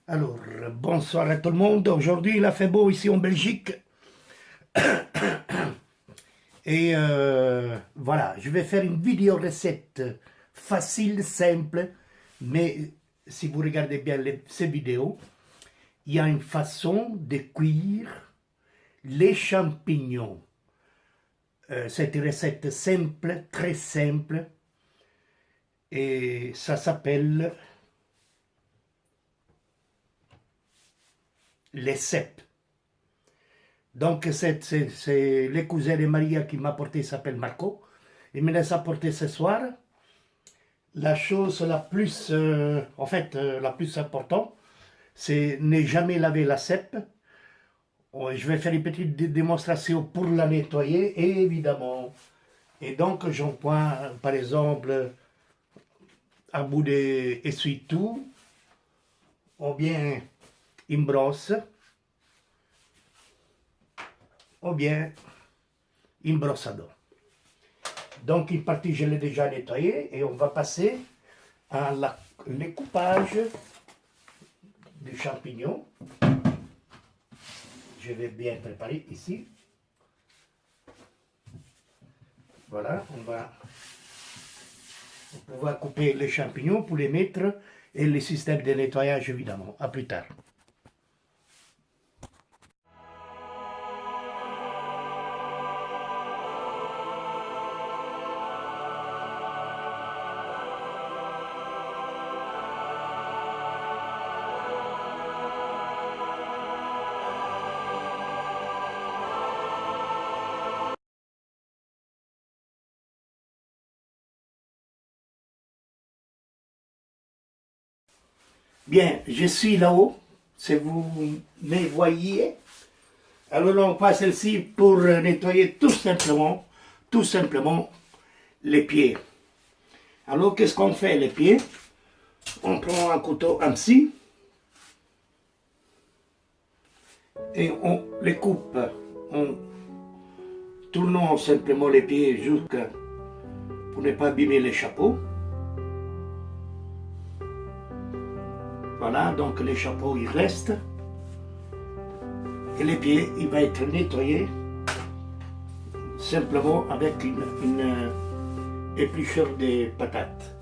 Alors, bonsoir à tout le monde. Aujourd'hui, il a fait beau ici en Belgique. Et voilà, je vais faire une vidéo recette facile, simple. Mais si vous regardez bien ces vidéos, il y a une façon de cuire les champignons. C'est une recette simple, très simple. Et ça s'appelle les cèpes. Donc, c'est le cousin de Maria qui m'a apporté, il s'appelle Marco. Il me laisse apporter ce soir. La chose la plus, la plus importante, c'est ne jamais laver la cèpe. Je vais faire une petite démonstration pour la nettoyer, évidemment. Et donc, j'en prends, par exemple, un bout d'essuie-tout, ou bien une brosse, ou bien une brosse à dents. Donc, une partie, je l'ai déjà nettoyée et on va passer à le coupage du champignon. Je vais bien préparer ici. Voilà, on va pouvoir couper les champignons pour les mettre et le système de nettoyage évidemment. À plus tard. Bien, je suis là-haut, si vous me voyez. Alors on passe ici pour nettoyer tout simplement les pieds. Alors qu'est-ce qu'on fait les pieds? On prend un couteau ainsi et on les coupe en tournant simplement les pieds jusqu'à pour ne pas abîmer les chapeaux. Voilà, donc les chapeaux ils restent et les pieds il va être nettoyé simplement avec une épluchure de patates.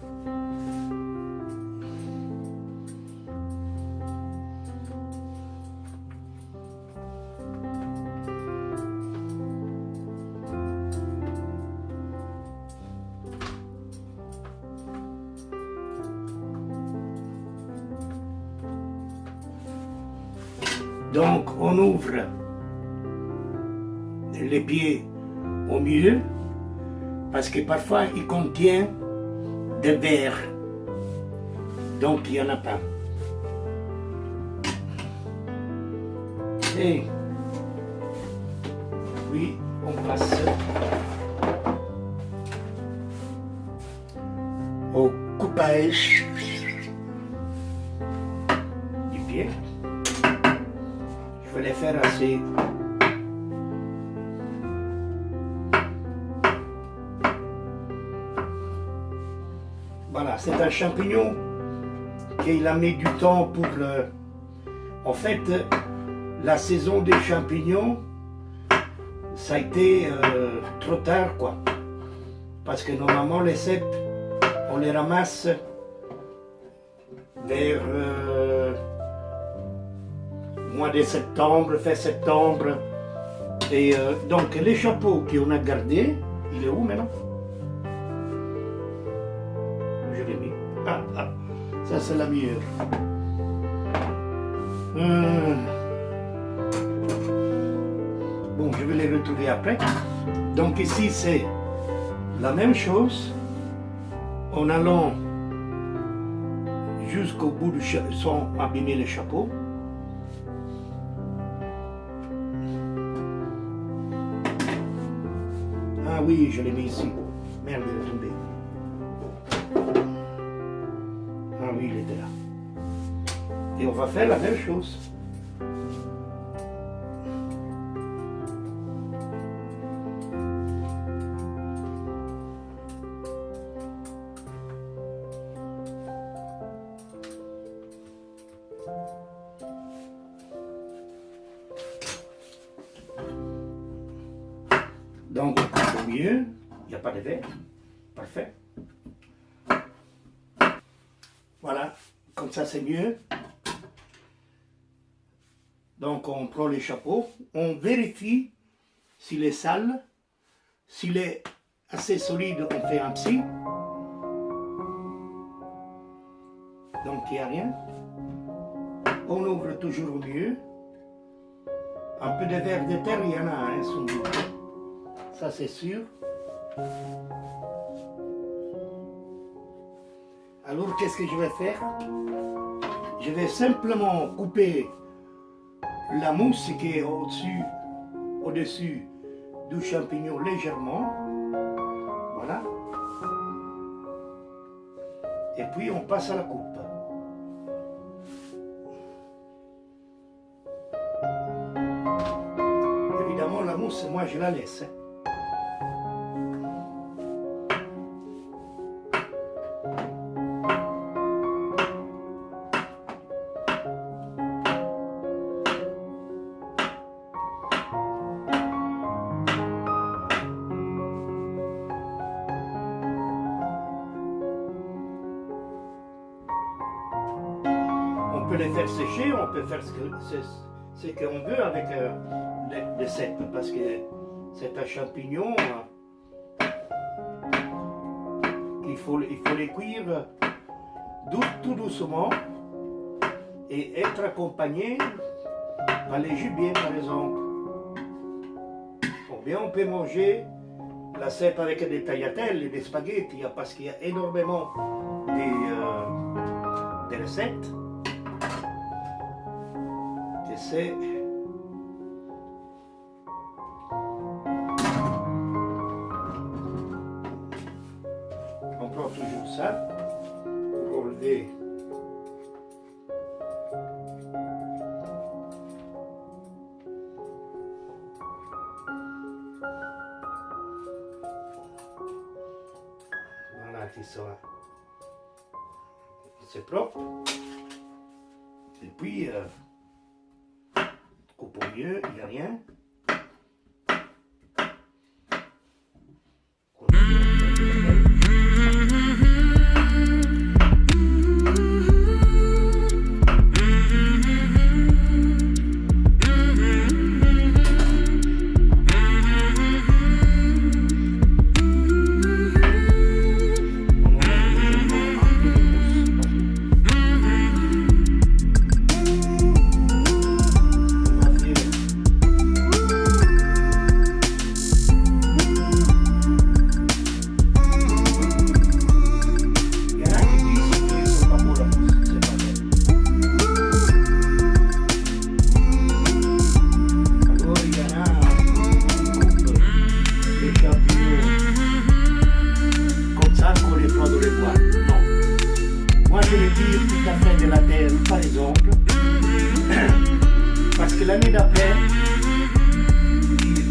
Donc on ouvre les pieds au milieu parce que parfois il contient des vers. Donc il n'y en a pas. Et puis on passe au coupage du pied. Je vais les faire assez. Voilà, c'est un champignon qu'il a mis du temps pour le... En fait, la saison des champignons, ça a été trop tard, quoi. Parce que normalement, les cèpes, on les ramasse vers mois de septembre, fin septembre. Et donc, les chapeaux qu'on a gardés, il est où maintenant? Je l'ai mis. Ça c'est la meilleure. Bon, je vais les retrouver après. Donc ici c'est la même chose en allant jusqu'au bout du chapeau sans abîmer les chapeaux. Ah oui, je l'ai mis ici. Merde, il est tombé. Ah oui, il était là. Et on va faire la même chose. Donc, au mieux, il n'y a pas de verre. Parfait. Voilà, comme ça c'est mieux. Donc, on prend les chapeaux, on vérifie s'il est sale. S'il est assez solide, on fait un psy. Donc, il n'y a rien. On ouvre toujours au mieux. Un peu de verre de terre, il y en a, hein, sans doute. Ça, c'est sûr. Alors, qu'est-ce que je vais faire? Je vais simplement couper la mousse qui est au-dessus du champignon légèrement. Voilà. Et puis, on passe à la coupe. Évidemment, la mousse, moi, je la laisse. On peut les faire sécher, on peut faire ce qu'on veut avec des cèpes, parce que c'est un champignon. Il faut les cuire tout doucement et être accompagné par les gibiers, par exemple. Ou bien on peut manger la cèpe avec des tagliatelles et des spaghettis, parce qu'il y a énormément de recettes. C'est on prend toujours ça pour enlever voilà, qui sont c'est propre. Et puis coupe au mieux, il n'y a rien. Parce que l'année d'après,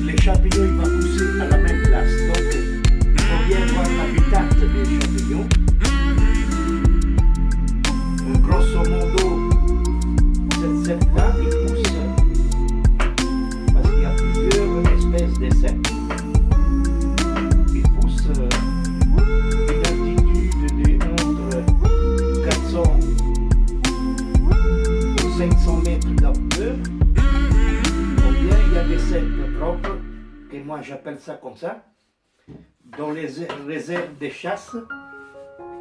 les champignons ils vont pousser à la même place. Donc, il faut bien voir l'habitat des champignons. Grosso modo, cette cèpe-là, il pousse parce qu'il y a plusieurs espèces de cèpes. Il pousse une altitude de entre 400 ou 500 mètres d'hauteur. Ou bien il y a des cèpes propres, et moi j'appelle ça comme ça, dans les réserves de chasse,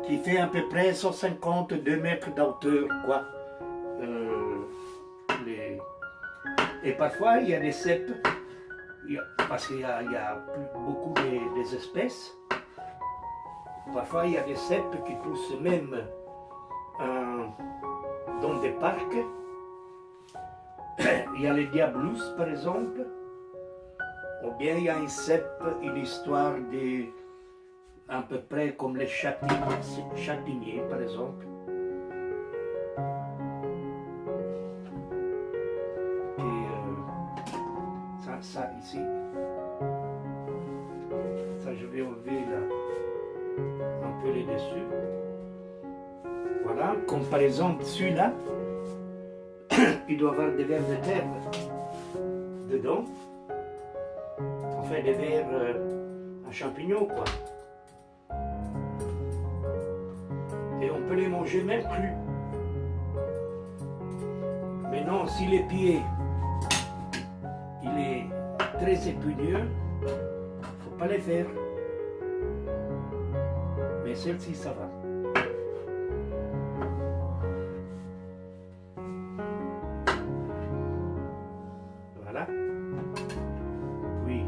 qui fait à peu près 152 mètres d'hauteur, quoi. Et parfois il y a des cèpes, parce qu'il y a beaucoup des espèces. Parfois il y a des cèpes qui poussent même dans des parcs. Il y a les diablus par exemple. Ou bien il y a une cèpe, une histoire de à peu près comme les châtaigniers par exemple. Et ça ici, ça je vais enlever là, un peu les dessus. Voilà, comme par exemple celui-là, il doit avoir des vers de terre dedans. On fait des verres à champignons, quoi. Et on peut les manger même crus. Mais non, si les pieds, il est très épineux, faut pas les faire. Mais celle-ci, ça va. Voilà. Puis,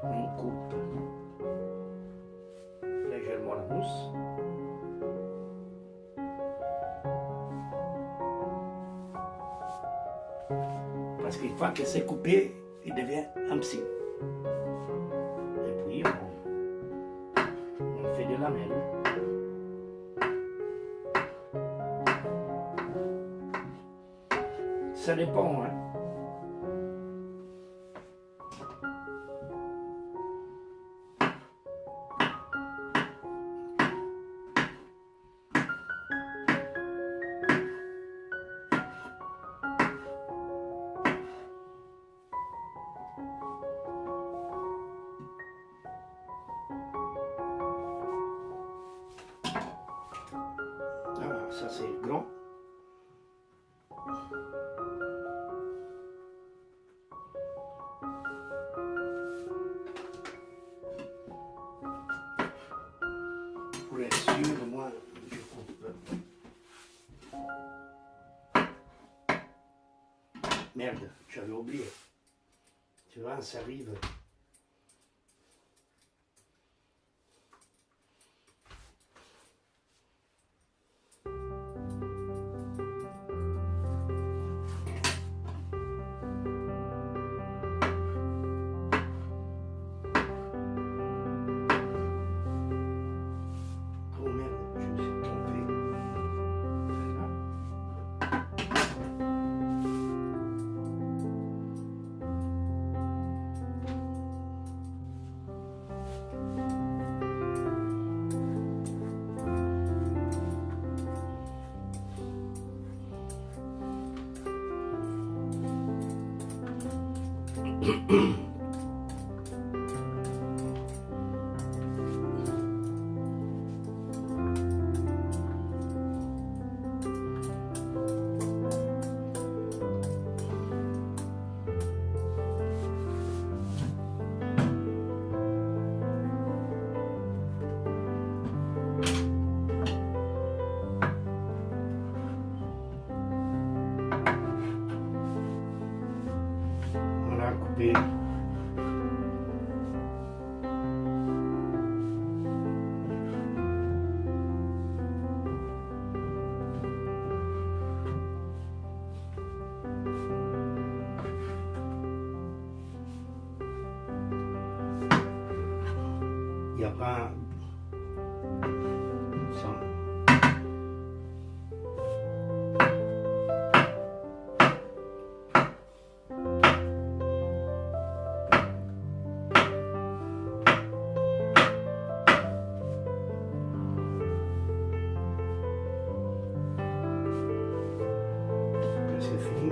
on coupe légèrement la mousse. Parce qu'une fois que c'est coupé, il devient un psy. Et puis, on fait de la lamelles. Ça dépend, hein. Voilà, ça c'est grand. Pour être sûr, moi, je coupe. Merde, j'avais oublié. Tu vois, ça arrive. Oh merde, je me suis trompé. Voilà. Voilà, coupé. Il n'y a pas... Ça. C'est fini.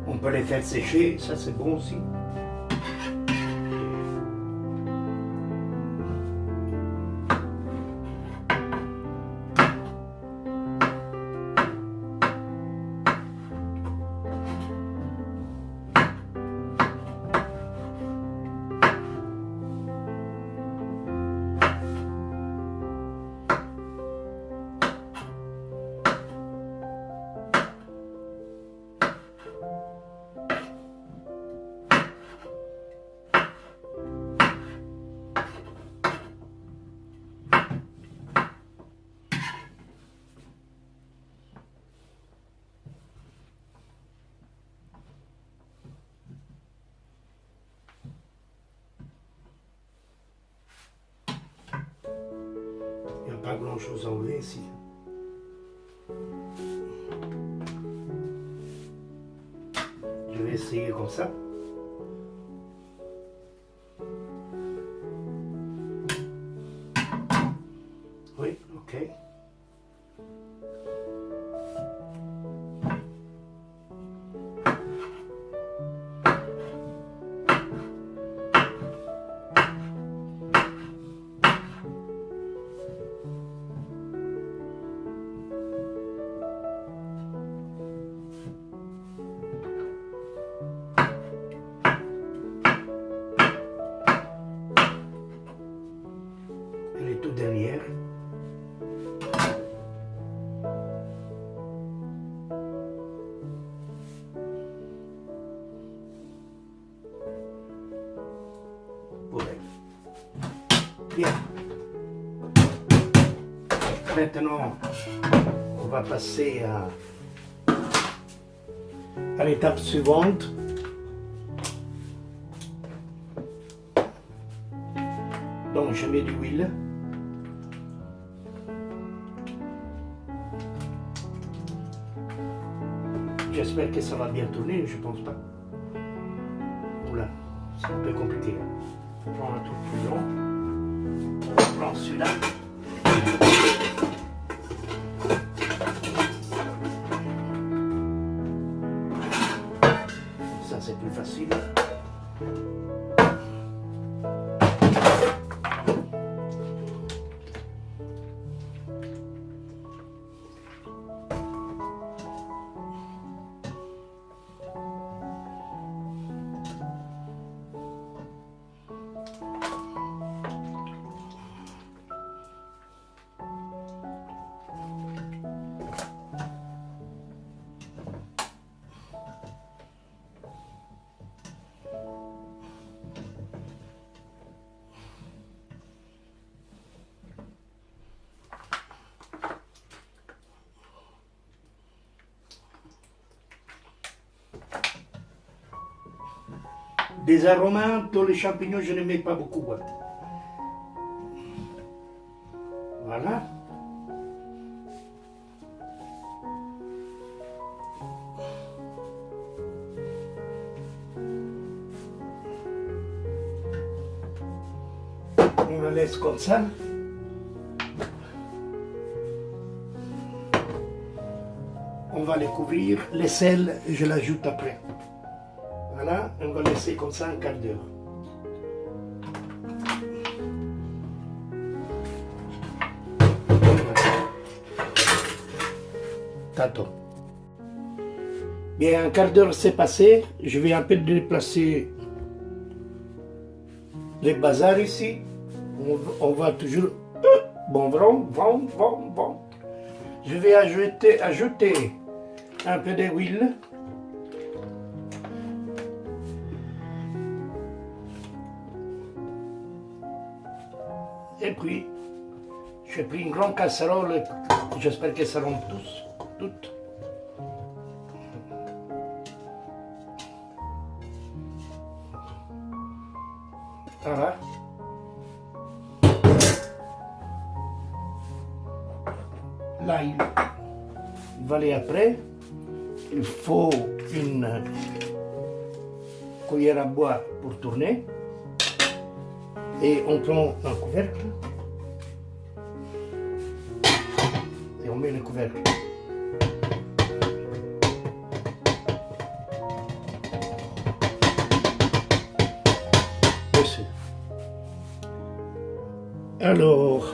On peut les faire sécher, ça c'est bon aussi. Il n'y a pas grand chose à enlever ici. essayer comme ça. Oui, ok. Elle est tout derrière. Pour elle. Bien. Maintenant, on va passer à l'étape suivante. Donc je mets de l'huile. J'espère que ça va bien tourner, je pense pas. Oula, c'est un peu compliqué. On prend un truc plus long. On prend celui-là. Ça c'est plus facile. Des aromates dans les champignons, je ne mets pas beaucoup. Voilà. On la laisse comme ça. On va les couvrir. Les sels, je l'ajoute après. Voilà, on va laisser comme ça un quart d'heure. Tantôt. Bien, un quart d'heure s'est passé. Je vais un peu déplacer les bazars ici. On va toujours... Bon. Je vais ajouter un peu d'huile. Et puis, j'ai pris une grande casserole, j'espère que ça rentre toutes. Voilà. Là, il va aller après. Il faut une cuillère à bois pour tourner. Et on prend un couvercle et on met le couvercle. Dessus. Alors,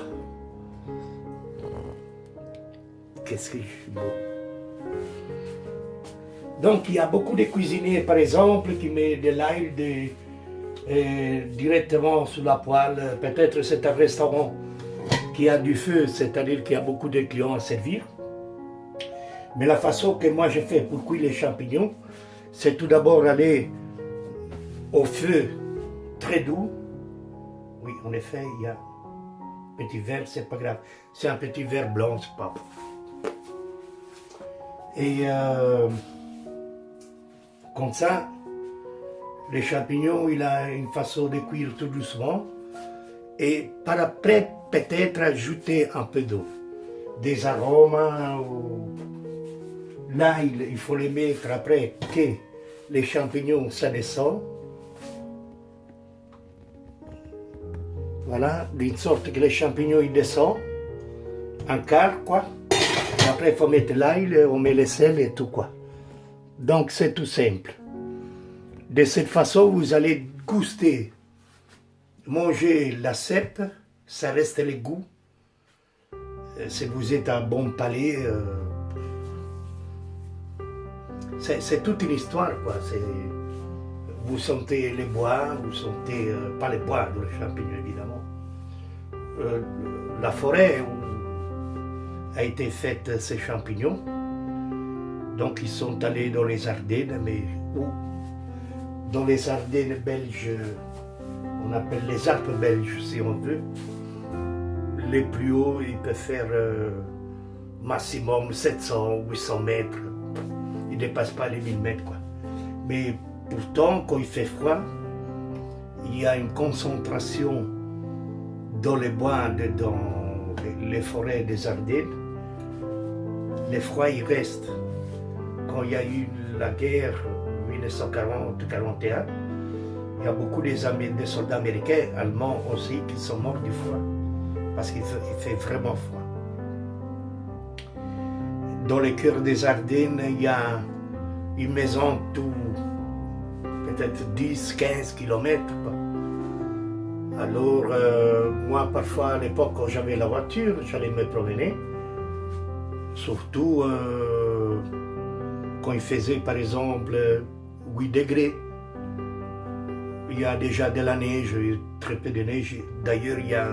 qu'est-ce que je suis beau. Donc il y a beaucoup de cuisiniers par exemple qui mettent de l'ail directement sur la poêle. Peut-être c'est un restaurant qui a du feu, c'est-à-dire qu'il y a beaucoup de clients à servir. Mais la façon que moi j'ai fait pour cuire les champignons, c'est tout d'abord aller au feu très doux. Oui, en effet, il y a un petit verre, c'est pas grave. C'est un petit verre blanc, c'est pas. Et comme ça, les champignons, il a une façon de cuire tout doucement. Et par après, peut-être ajouter un peu d'eau. Des arômes. Là, il faut les mettre après que les champignons, ça descend. Voilà, d'une sorte que les champignons, ils descendent. Un quart, quoi. Et après, il faut mettre l'ail, on met les sels et tout, quoi. Donc, c'est tout simple. De cette façon, vous allez guster, manger la cèpe, ça reste les goûts. Si vous êtes un bon palais, c'est toute une histoire, quoi. Vous sentez les bois, vous sentez, pas les bois, les champignons évidemment. La forêt où a été faite ces champignons, donc ils sont allés dans les Ardennes, mais où? Dans les Ardennes belges, on appelle les Alpes belges si on veut. Les plus hauts, ils peuvent faire maximum 700, 800 mètres. Ils ne dépassent pas les 1000 mètres, quoi. Mais pourtant, quand il fait froid, il y a une concentration dans les bois, dans les forêts des Ardennes. Les froids, ils restent. Quand il y a eu la guerre 1940-41, il y a beaucoup des soldats américains, allemands aussi, qui sont morts du froid. Parce qu'il fait vraiment froid. Dans le cœur des Ardennes, il y a une maison tout peut-être 10-15 km. Alors, moi, parfois, à l'époque, quand j'avais la voiture, j'allais me promener. Surtout quand il faisait, par exemple, 8 degrés. Il y a déjà de la neige, très peu de neige. D'ailleurs, il y a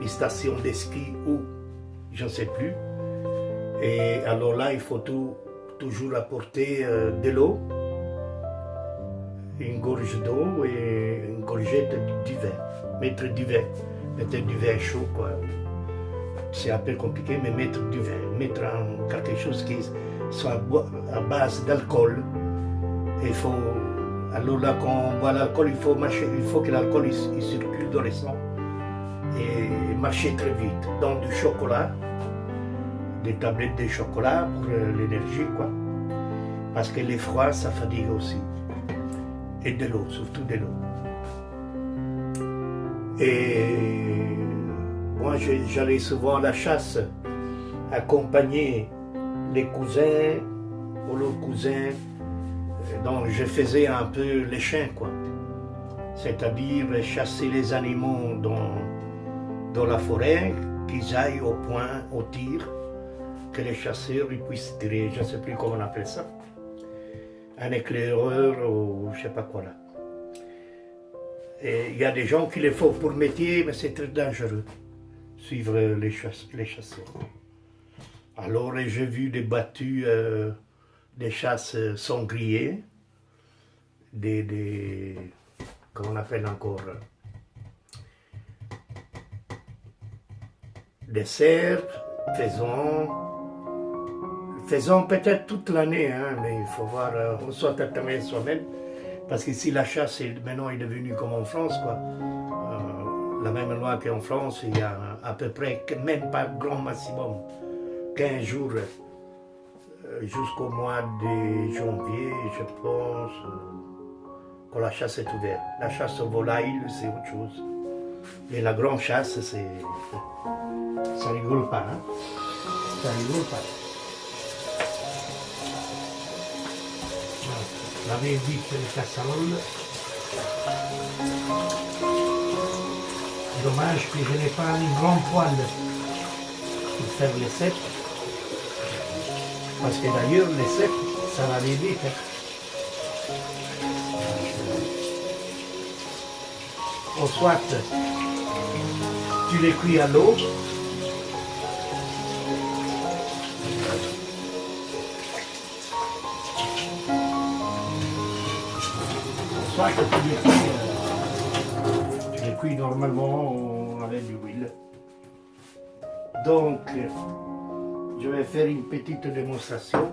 une station de ski où, je ne sais plus. Et alors là, il faut toujours apporter de l'eau, une gorge d'eau et une gorgette du vin. Mettre du vin, peut-être du vin chaud, quoi. C'est un peu compliqué, mais mettre du vin, mettre quelque chose qui soit à base d'alcool. Alors là, quand on boit l'alcool, il faut que l'alcool il circule dans le sang et marcher très vite. Donc du chocolat, des tablettes de chocolat pour l'énergie, quoi. Parce que les froids, ça fatigue aussi. Et de l'eau, surtout de l'eau. Et moi, j'allais souvent à la chasse, accompagner les cousins ou leurs cousins. Donc, je faisais un peu les chiens, quoi. C'est-à-dire chasser les animaux dans la forêt, qu'ils aillent au point, au tir, que les chasseurs ils puissent tirer, je ne sais plus comment on appelle ça, un éclaireur ou je ne sais pas quoi là. Et il y a des gens qui le font pour métier, mais c'est très dangereux, suivre les chasseurs. Alors j'ai vu des battues, des chasses sangliers, comment on appelle encore, des cerfs, faisons peut-être toute l'année, hein, mais il faut voir, on soit tatami soi-même, parce qu'ici la chasse maintenant est devenue comme en France, quoi. La même loi qu'en France, il y a à peu près, même pas grand maximum, 15 jours jusqu'au mois de janvier, je pense, quand la chasse est ouverte. La chasse aux volailles, c'est autre chose. Mais la grande chasse, ça rigole pas, hein. Ça rigole pas. Laver vite les casseroles. Dommage que je n'ai pas une grande poêle pour faire les cèpes. Parce que d'ailleurs, les cèpes, ça va aller vite. Ou soit, tu les cuis à l'eau. Soit que tu les cuis normalement avec de l'huile. Donc, je vais faire une petite démonstration.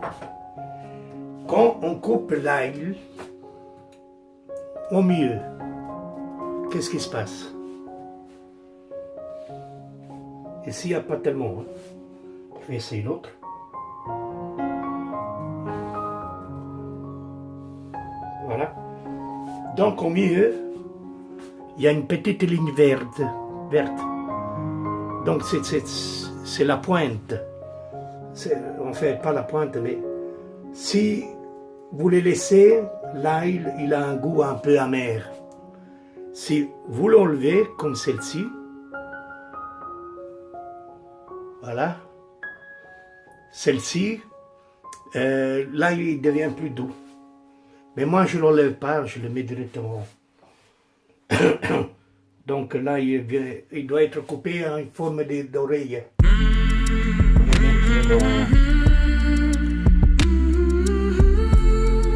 Quand on coupe l'ail, au milieu, qu'est-ce qui se passe? Ici, il n'y a pas tellement. Hein. Je vais essayer l'autre. Donc au milieu, il y a une petite ligne verte. Donc c'est la pointe. En fait, pas la pointe, mais si vous les laissez, l'ail, il a un goût un peu amer. Si vous l'enlevez, comme celle-ci, voilà, celle-ci, l'ail, il devient plus doux. Mais moi, je ne l'enlève pas, je le mets directement. Donc là, il doit être coupé en forme d'oreille.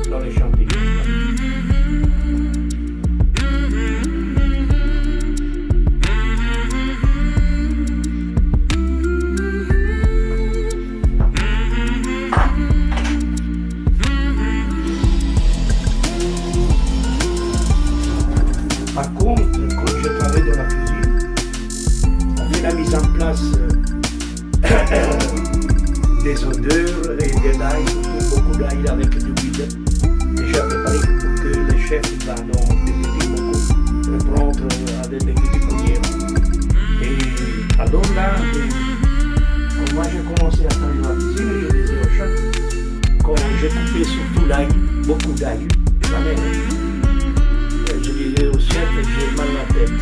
Dans les champignons. Par contre, quand je travaille dans la cuisine, on fait la mise en place des odeurs et de l'ail, beaucoup d'ail avec du huile déjà préparé pour que le chef va dans des petits bocaux le prendre avec des petites cuillères. Et alors là, quand moi j'ai commencé à travailler dans la cuisine, je disais au chef, quand j'ai coupé surtout l'ail, beaucoup d'ail, jamais. Je disais au chef, j'ai mal à la tête.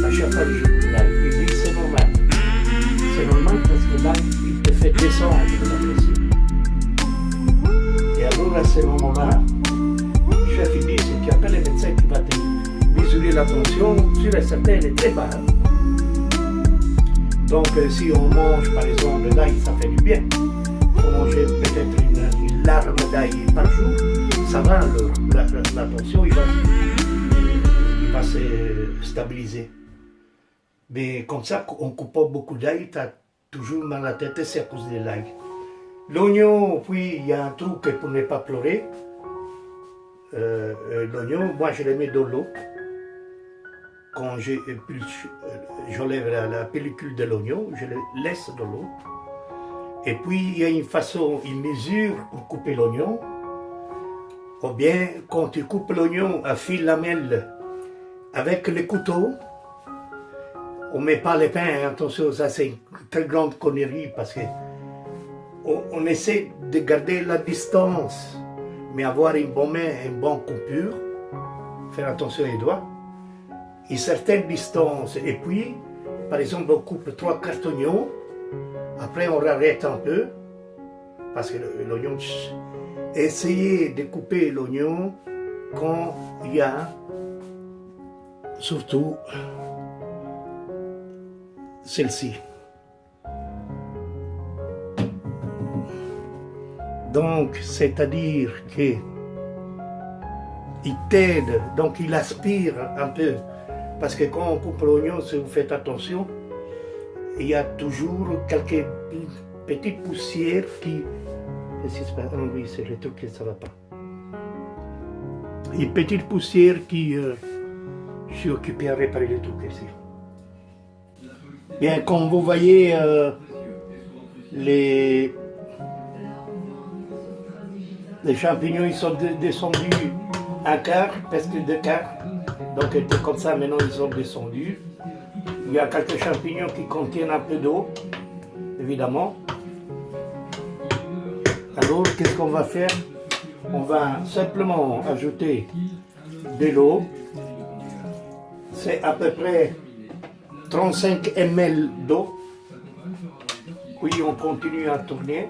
À chaque fois que je coupe l'ail, il dit c'est normal. C'est normal parce que l'ail, il te fait descendre de la pression. Et alors à ce moment-là, le chef il dit, c'est tu appelles le médecin qui va te mesurer la tension, sur et certain, elle est très basse. Donc si on mange par exemple de l'ail, ça fait du bien. Il faut manger peut-être une larme d'ail par jour. Ça va alors, la tension il va se stabiliser. Mais comme ça, on ne coupe pas beaucoup d'ail, tu as toujours mal à la tête, c'est à cause de l'ail. L'oignon, puis il y a un truc pour ne pas pleurer. L'oignon, moi je le mets dans l'eau. Quand j'enlève la pellicule de l'oignon, je le laisse dans l'eau. Et puis il y a une façon, une mesure pour couper l'oignon. Ou bien, quand tu coupes l'oignon à fil lamelle avec le couteau, on ne met pas les pains, attention, ça c'est une très grande connerie parce que on essaie de garder la distance, mais avoir une bonne main, une bonne coupure, faire attention aux doigts, une certaine distance. Et puis, par exemple, on coupe 3 quarts d'oignon, après on arrête un peu, parce que l'oignon... Essayez de couper l'oignon quand il y a surtout celle-ci. Donc, c'est-à-dire que il t'aide, donc il aspire un peu. Parce que quand on coupe l'oignon, si vous faites attention, il y a toujours quelques petites poussières qui... Qu'est-ce qui se passe? Ah oui, c'est le truc que ça ne va pas. Une petite poussière qui... je suis occupé à réparer les trucs ici. Bien, comme vous voyez, les champignons ils sont descendus un quart, presque 2 quarts. Donc était comme ça, maintenant ils sont descendus. Il y a quelques champignons qui contiennent un peu d'eau, évidemment. Alors, qu'est-ce qu'on va faire? On va simplement ajouter de l'eau. C'est à peu près 35 ml d'eau. Puis on continue à tourner.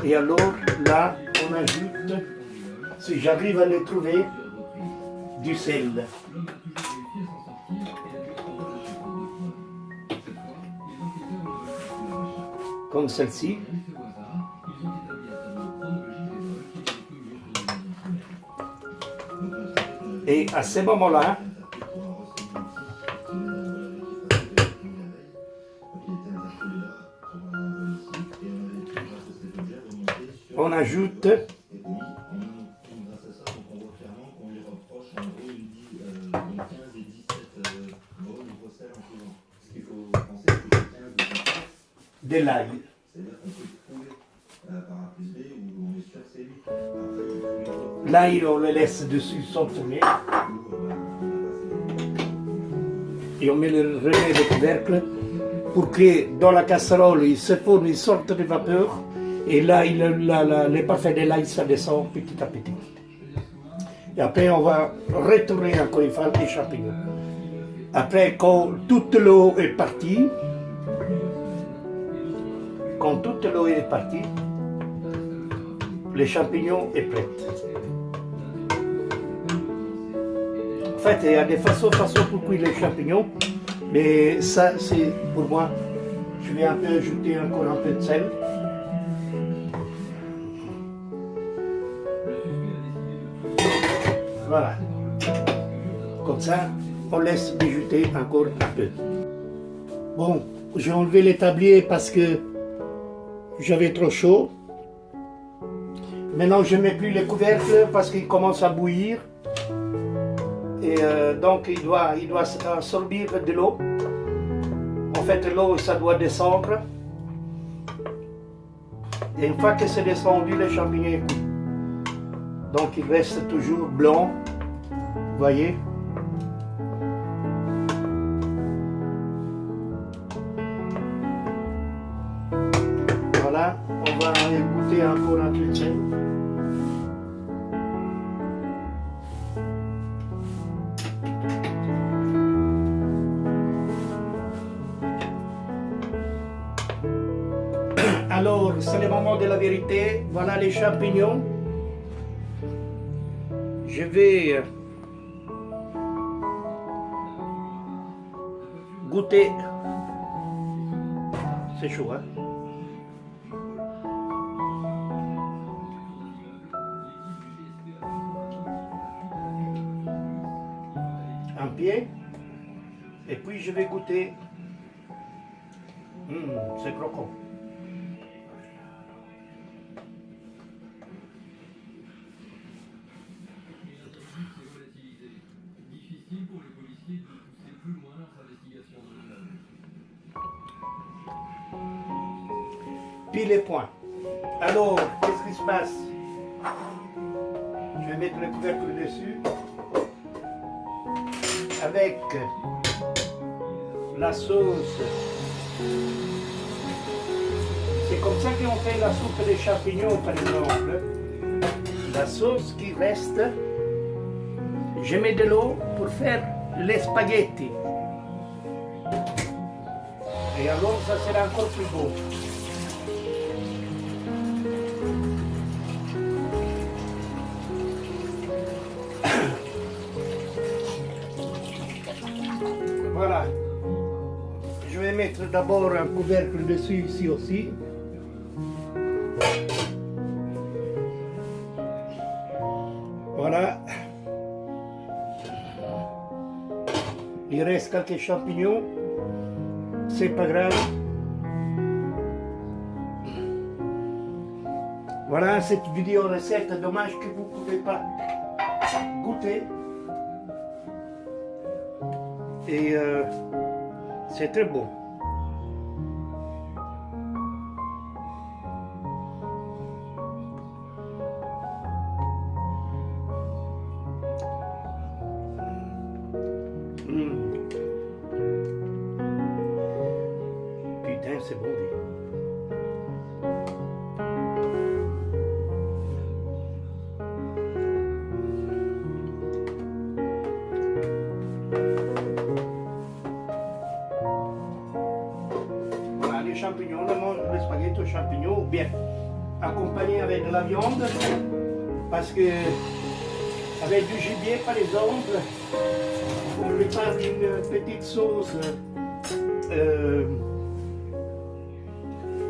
Et alors, là, on ajoute, si j'arrive à le trouver, du sel. Comme celle-ci. Et à ce moment-là, on ajoute de l'ail. Là, on le laisse dessus sans tourner. Et on remet le couvercle pour que dans la casserole, il se forme une sorte de vapeur. Et là, les parfums de l'ail, ça descend petit à petit. Et après, on va retourner encore une fois les champignons. Après, quand toute l'eau est partie, les champignons sont prêts. En fait, il y a des façons pour cuire les champignons, mais ça, c'est pour moi. Je vais un peu ajouter encore un peu de sel. Voilà. Comme ça, on laisse mijoter encore un peu. Bon, j'ai enlevé l'établier parce que j'avais trop chaud. Maintenant, je ne mets plus les couvercles parce qu'il commence à bouillir. Et donc, il doit absorber de l'eau. En fait, l'eau, ça doit descendre. Et une fois que c'est descendu, les champignons est cuit. Donc, il reste toujours blanc. Vous voyez? Voilà, on va goûter encore un peu de sel. Alors, c'est le moment de la vérité. Voilà les champignons. Je vais goûter. C'est chaud, hein? Un pied. Et puis je vais goûter. C'est croquant. Pile et point. Alors, qu'est-ce qui se passe? Je vais mettre le couvercle dessus. Avec la sauce. C'est comme ça qu'on fait la soupe des champignons, par exemple. La sauce qui reste, je mets de l'eau pour faire les spaghettis. Et alors, ça sera encore plus beau. Voilà. Je vais mettre d'abord un couvercle dessus ici aussi. Voilà. Il reste quelques champignons. C'est pas grave. Voilà cette vidéo recette. Dommage que vous ne pouvez pas goûter. Et c'est très bon. Putain, c'est bon. Les champignons, on mange les spaghettis aux champignons, ou bien accompagné avec de la viande, parce que avec du gibier par exemple, on lui passe une petite sauce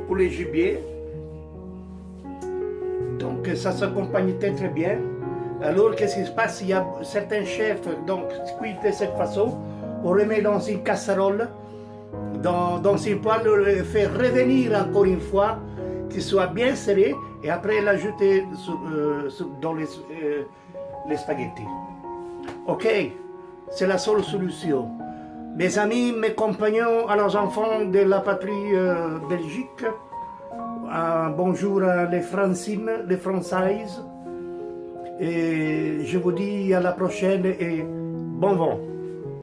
pour les gibiers, donc ça s'accompagne très très bien. Alors qu'est-ce qui se passe? Il y a certains chefs donc cuisent de cette façon, on remet dans une casserole, dans une poêle, le faire revenir encore une fois, qu'il soit bien serré, et après l'ajouter dans les spaghettis. Ok, c'est la seule solution. Mes amis, mes compagnons, à leurs enfants de la patrie Belgique, bonjour à les Francines, les Françaises, Et je vous dis à la prochaine et bon vent.